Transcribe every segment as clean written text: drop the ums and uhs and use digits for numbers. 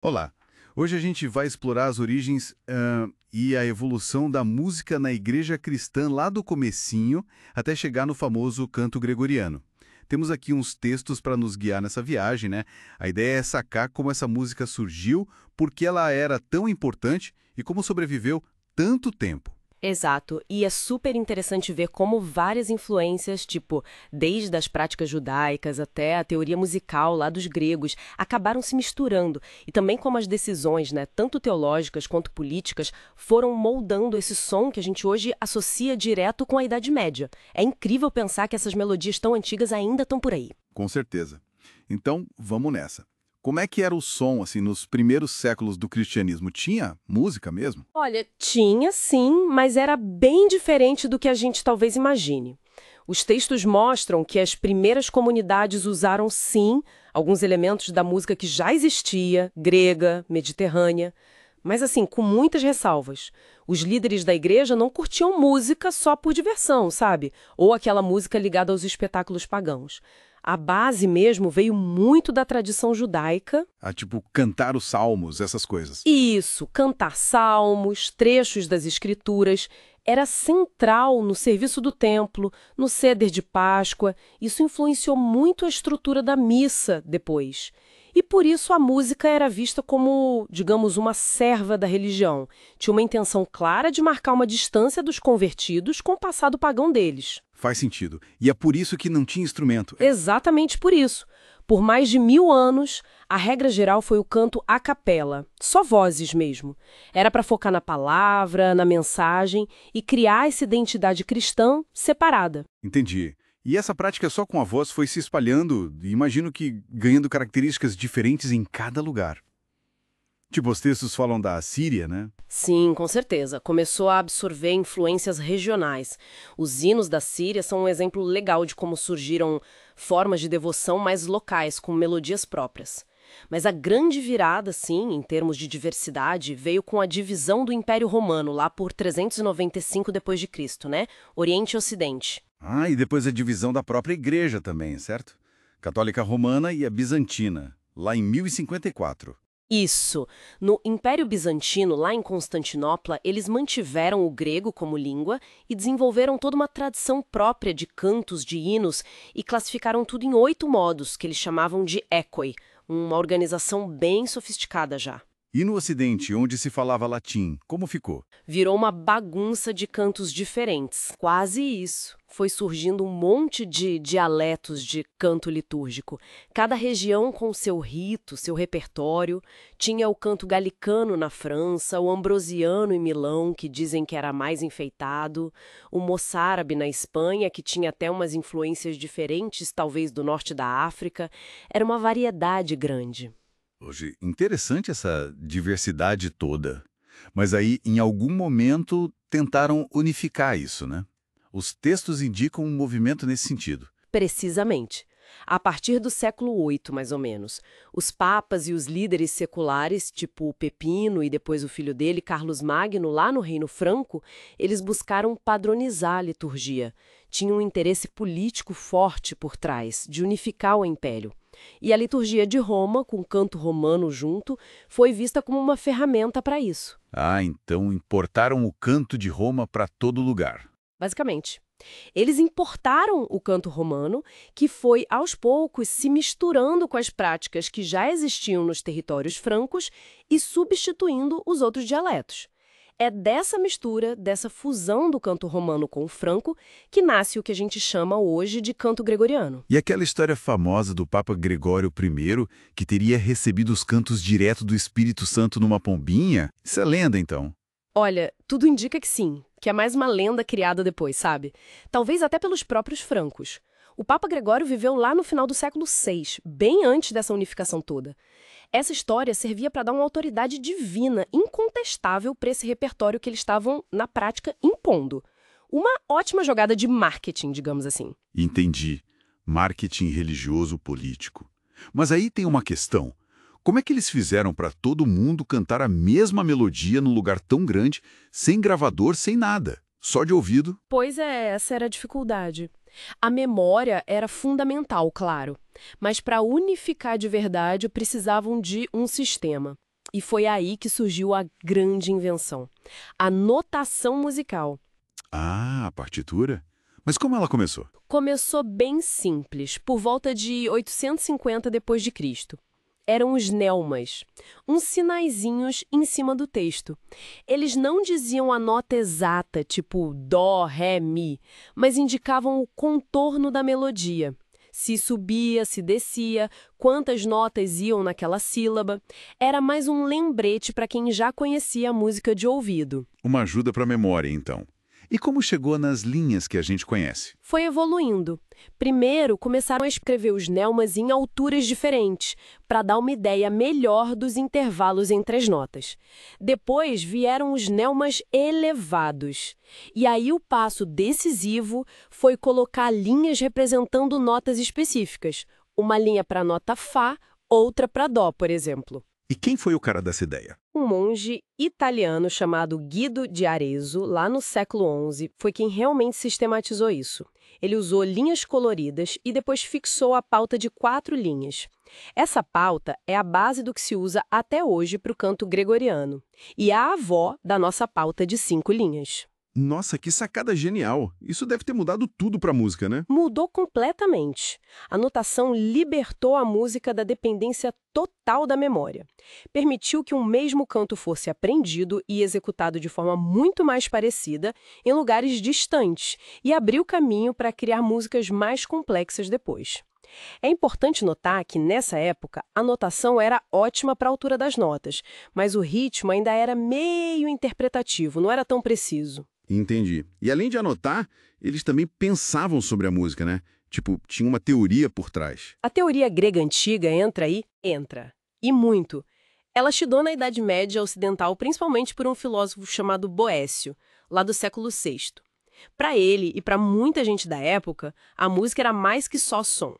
Olá! Hoje a gente vai explorar as origens e a evolução da música na igreja cristã lá do comecinho até chegar no famoso canto gregoriano. Temos aqui uns textos para nos guiar nessa viagem, né? A ideia é sacar como essa música surgiu, por que ela era tão importante e como sobreviveu tanto tempo. Exato, e é super interessante ver como várias influências, tipo, desde as práticas judaicas até a teoria musical lá dos gregos, acabaram se misturando, e também como as decisões, né, tanto teológicas quanto políticas, foram moldando esse som que a gente hoje associa direto com a Idade Média. É incrível pensar que essas melodias tão antigas ainda estão por aí. Com certeza. Então, vamos nessa. Como é que era o som, assim, nos primeiros séculos do cristianismo? Tinha música mesmo? Olha, tinha sim, mas era bem diferente do que a gente talvez imagine. Os textos mostram que as primeiras comunidades usaram sim alguns elementos da música que já existia, grega, mediterrânea, mas assim, com muitas ressalvas. Os líderes da igreja não curtiam música só por diversão, sabe? Ou aquela música ligada aos espetáculos pagãos. A base mesmo veio muito da tradição judaica. Ah, tipo, cantar os salmos, essas coisas. Isso, cantar salmos, trechos das escrituras, era central no serviço do templo, no ceder de Páscoa. Isso influenciou muito a estrutura da missa depois. E por isso a música era vista como, digamos, uma serva da religião. Tinha uma intenção clara de marcar uma distância dos convertidos com o passado pagão deles. Faz sentido. E é por isso que não tinha instrumento. Exatamente por isso. Por mais de 1000 anos, a regra geral foi o canto a capela, só vozes mesmo. Era para focar na palavra, na mensagem e criar essa identidade cristã separada. Entendi. E essa prática só com a voz foi se espalhando, e imagino que ganhando características diferentes em cada lugar. Tipo, os textos falam da Assíria, né? Sim, com certeza. Começou a absorver influências regionais. Os hinos da Síria são um exemplo legal de como surgiram formas de devoção mais locais, com melodias próprias. Mas a grande virada, sim, em termos de diversidade, veio com a divisão do Império Romano, lá por 395 d.C., né? Oriente e Ocidente. Ah, e depois a divisão da própria igreja também, certo? Católica Romana e a Bizantina, lá em 1054. Isso. No Império Bizantino, lá em Constantinopla, eles mantiveram o grego como língua e desenvolveram toda uma tradição própria de cantos, de hinos, e classificaram tudo em 8 modos, que eles chamavam de équoi, uma organização bem sofisticada já. E no Ocidente, onde se falava latim, como ficou? Virou uma bagunça de cantos diferentes. Quase isso. Foi surgindo um monte de dialetos de canto litúrgico. Cada região com seu rito, seu repertório. Tinha o canto galicano na França, o ambrosiano em Milão, que dizem que era mais enfeitado, o moçárabe na Espanha, que tinha até umas influências diferentes, talvez do norte da África. Era uma variedade grande. Hoje, interessante essa diversidade toda. Mas aí, em algum momento, tentaram unificar isso, né? Os textos indicam um movimento nesse sentido. Precisamente. A partir do século VIII, mais ou menos, os papas e os líderes seculares, tipo o Pepino e depois o filho dele, Carlos Magno, lá no Reino Franco, eles buscaram padronizar a liturgia. Tinham um interesse político forte por trás, de unificar o império. E a liturgia de Roma, com o canto romano junto, foi vista como uma ferramenta para isso. Ah, então importaram o canto de Roma para todo lugar. Basicamente. Eles importaram o canto romano, que foi, aos poucos, se misturando com as práticas que já existiam nos territórios francos e substituindo os outros dialetos. É dessa mistura, dessa fusão do canto romano com o franco, que nasce o que a gente chama hoje de canto gregoriano. E aquela história famosa do Papa Gregório I, que teria recebido os cantos direto do Espírito Santo numa pombinha? Isso é lenda, então. Olha, tudo indica que sim, que é mais uma lenda criada depois, sabe? Talvez até pelos próprios francos. O Papa Gregório viveu lá no final do século VI, bem antes dessa unificação toda. Essa história servia para dar uma autoridade divina, incontestável, para esse repertório que eles estavam, na prática, impondo. Uma ótima jogada de marketing, digamos assim. Entendi. Marketing religioso político. Mas aí tem uma questão. Como é que eles fizeram para todo mundo cantar a mesma melodia num lugar tão grande, sem gravador, sem nada? Só de ouvido? Pois é, essa era a dificuldade. A memória era fundamental, claro, mas para unificar de verdade precisavam de um sistema. E foi aí que surgiu a grande invenção, a notação musical. Ah, a partitura? Mas como ela começou? Começou bem simples, por volta de 850 depois de Cristo. Eram os neumas, uns sinaizinhos em cima do texto. Eles não diziam a nota exata, tipo dó, ré, mi, mas indicavam o contorno da melodia. Se subia, se descia, quantas notas iam naquela sílaba. Era mais um lembrete para quem já conhecia a música de ouvido. Uma ajuda para a memória, então. E como chegou nas linhas que a gente conhece? Foi evoluindo. Primeiro, começaram a escrever os neumas em alturas diferentes, para dar uma ideia melhor dos intervalos entre as notas. Depois vieram os neumas elevados. E aí o passo decisivo foi colocar linhas representando notas específicas. Uma linha para a nota Fá, outra para Dó, por exemplo. E quem foi o cara dessa ideia? Um monge italiano chamado Guido de Arezzo, lá no século XI, foi quem realmente sistematizou isso. Ele usou linhas coloridas e depois fixou a pauta de 4 linhas. Essa pauta é a base do que se usa até hoje para o canto gregoriano e é a avó da nossa pauta de 5 linhas. Nossa, que sacada genial! Isso deve ter mudado tudo para a música, né? Mudou completamente. A notação libertou a música da dependência total da memória. Permitiu que um mesmo canto fosse aprendido e executado de forma muito mais parecida em lugares distantes e abriu caminho para criar músicas mais complexas depois. É importante notar que, nessa época, a notação era ótima para a altura das notas, mas o ritmo ainda era meio interpretativo, não era tão preciso. Entendi. E além de anotar, eles também pensavam sobre a música, né? Tipo, tinha uma teoria por trás. A teoria grega antiga entra aí? Entra. E muito. Ela chegou na Idade Média ocidental principalmente por um filósofo chamado Boécio, lá do século VI. Para ele e para muita gente da época, a música era mais que só som.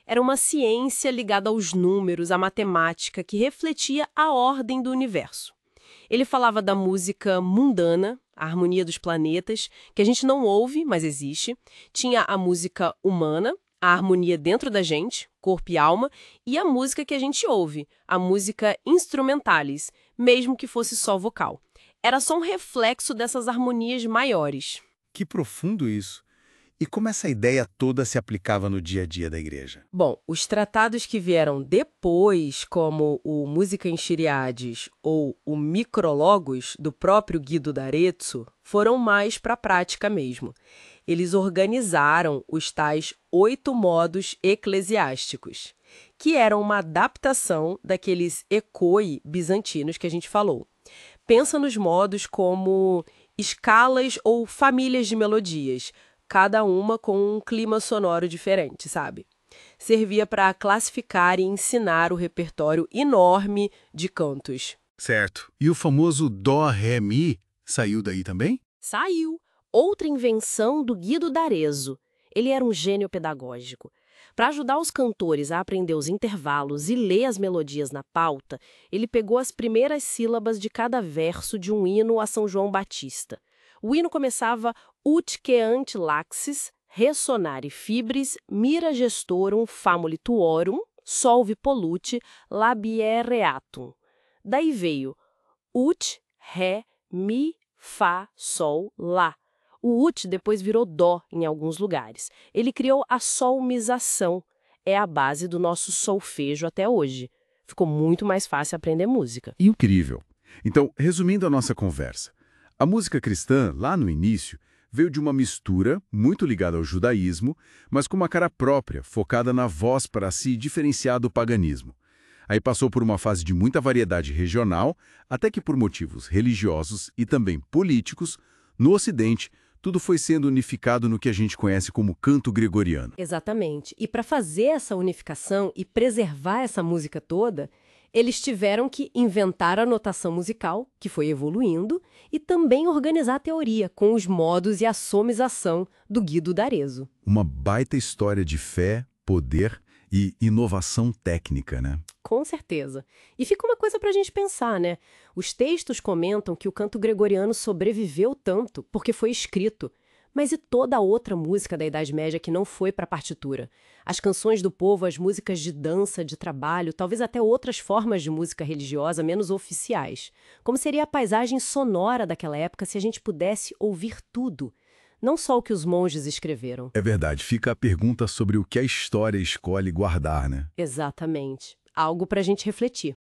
Era uma ciência ligada aos números, à matemática, que refletia a ordem do universo. Ele falava da música mundana, a harmonia dos planetas, que a gente não ouve, mas existe. Tinha a música humana, a harmonia dentro da gente, corpo e alma, e a música que a gente ouve, a música instrumentalis, mesmo que fosse só vocal. Era só um reflexo dessas harmonias maiores. Que profundo isso! E como essa ideia toda se aplicava no dia a dia da igreja? Bom, os tratados que vieram depois, como o Música em Chiriades ou o Micrologos, do próprio Guido d'Arezzo, foram mais para a prática mesmo. Eles organizaram os tais 8 modos eclesiásticos, que eram uma adaptação daqueles ecoi bizantinos que a gente falou. Pensa nos modos como escalas ou famílias de melodias, cada uma com um clima sonoro diferente, sabe? Servia para classificar e ensinar o repertório enorme de cantos. Certo. E o famoso Dó, Ré, Mi saiu daí também? Saiu! Outra invenção do Guido d'Arezzo. Ele era um gênio pedagógico. Para ajudar os cantores a aprender os intervalos e ler as melodias na pauta, ele pegou as primeiras sílabas de cada verso de um hino a São João Batista. O hino começava ut queant laxis, ressonare fibris, mira gestorum famuli tuorum, solve pollute, labiereatum. Daí veio ut, ré, mi, fá, sol, lá. O ut depois virou dó em alguns lugares. Ele criou a solmização. É a base do nosso solfejo até hoje. Ficou muito mais fácil aprender música. Incrível. Então, resumindo a nossa conversa, a música cristã, lá no início, veio de uma mistura muito ligada ao judaísmo, mas com uma cara própria, focada na voz para se diferenciar do paganismo. Aí passou por uma fase de muita variedade regional, até que por motivos religiosos e também políticos, no Ocidente, tudo foi sendo unificado no que a gente conhece como canto gregoriano. Exatamente. E para fazer essa unificação e preservar essa música toda, eles tiveram que inventar a notação musical, que foi evoluindo, e também organizar a teoria com os modos e a somização do Guido d'Arezzo. Uma baita história de fé, poder e inovação técnica, né? Com certeza. E fica uma coisa para a gente pensar, né? Os textos comentam que o canto gregoriano sobreviveu tanto porque foi escrito. Mas e toda a outra música da Idade Média que não foi para partitura? As canções do povo, as músicas de dança, de trabalho, talvez até outras formas de música religiosa menos oficiais. Como seria a paisagem sonora daquela época se a gente pudesse ouvir tudo? Não só o que os monges escreveram. É verdade, fica a pergunta sobre o que a história escolhe guardar, né? Exatamente. Algo para a gente refletir.